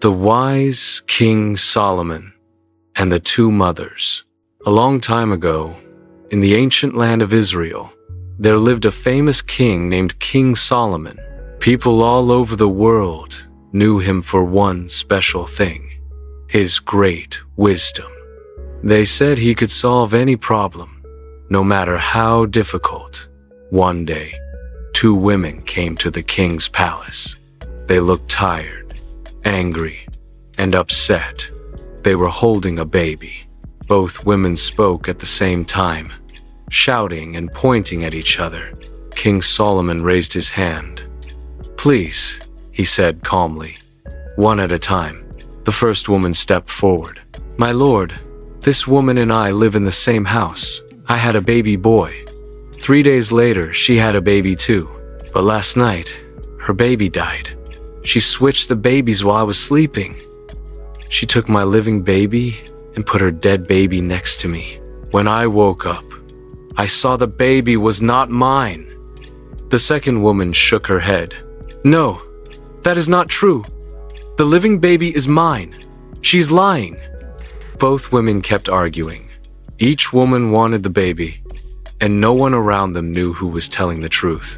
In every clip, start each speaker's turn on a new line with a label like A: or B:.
A: The wise King Solomon and the two mothers. A long time ago, in the ancient land of Israel, there lived a famous king named King Solomon. People all over the world knew him for one special thing: his great wisdom. They said he could solve any problem, no matter how difficult. One day, two women came to the king's palace. They looked tired, angry, and upset. They were holding a baby. Both women spoke at the same time, shouting and pointing at each other. King Solomon raised his hand. "Please," he said calmly, "one at a time." The first woman stepped forward. "My lord, this woman and I live in the same house. I had a baby boy. 3 days later, she had a baby too. But last night, her baby died. She switched the babies while I was sleeping. She took my living baby and put her dead baby next to me. When I woke up, I saw the baby was not mine." The second woman shook her head. "No, that is not true. The living baby is mine. She's lying." Both women kept arguing. Each woman wanted the baby, and no one around them knew who was telling the truth.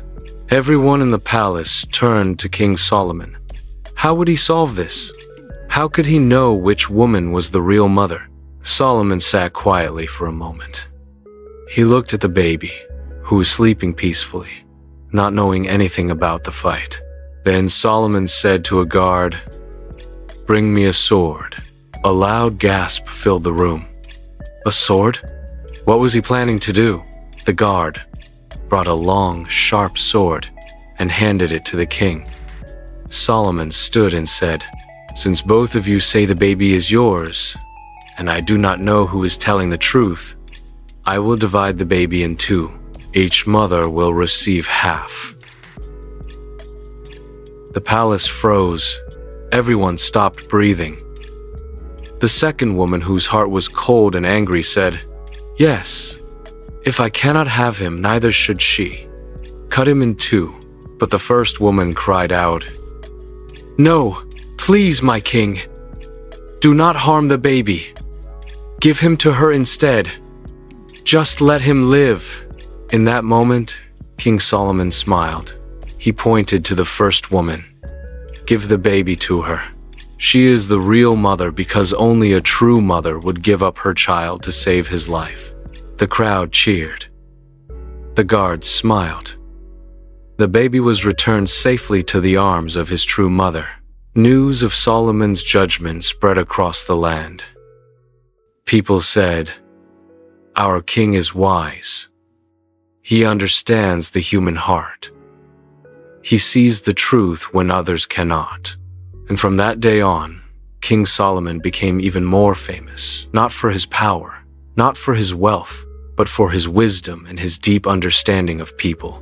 A: Everyone in the palace turned to King Solomon. How would he solve this? How could he know which woman was the real mother? Solomon sat quietly for a moment. He looked at the baby, who was sleeping peacefully, not knowing anything about the fight. Then Solomon said to a guard, "Bring me a sword." A loud gasp filled the room. A sword? What was he planning to do? The guard brought a long, sharp sword and handed it to the king. Solomon stood and said, "Since both of you say the baby is yours, and I do not know who is telling the truth, I will divide the baby in two. Each mother will receive half." The palace froze. Everyone stopped breathing. The second woman, whose heart was cold and angry, said, "Yes, if I cannot have him, neither should she. Cut him in two." But the first woman cried out, "No, please, my king. Do not harm the baby. Give him to her instead. Just let him live." In that moment, King Solomon smiled. He pointed to the first woman. "Give the baby to her. She is the real mother, because only a true mother would give up her child to save his life." The crowd cheered. The guards smiled. The baby was returned safely to the arms of his true mother. News of Solomon's judgment spread across the land. People said, "Our king is wise. He understands the human heart. He sees the truth when others cannot." And from that day on, King Solomon became even more famous, not for his power, not for his wealth, but for his wisdom and his deep understanding of people.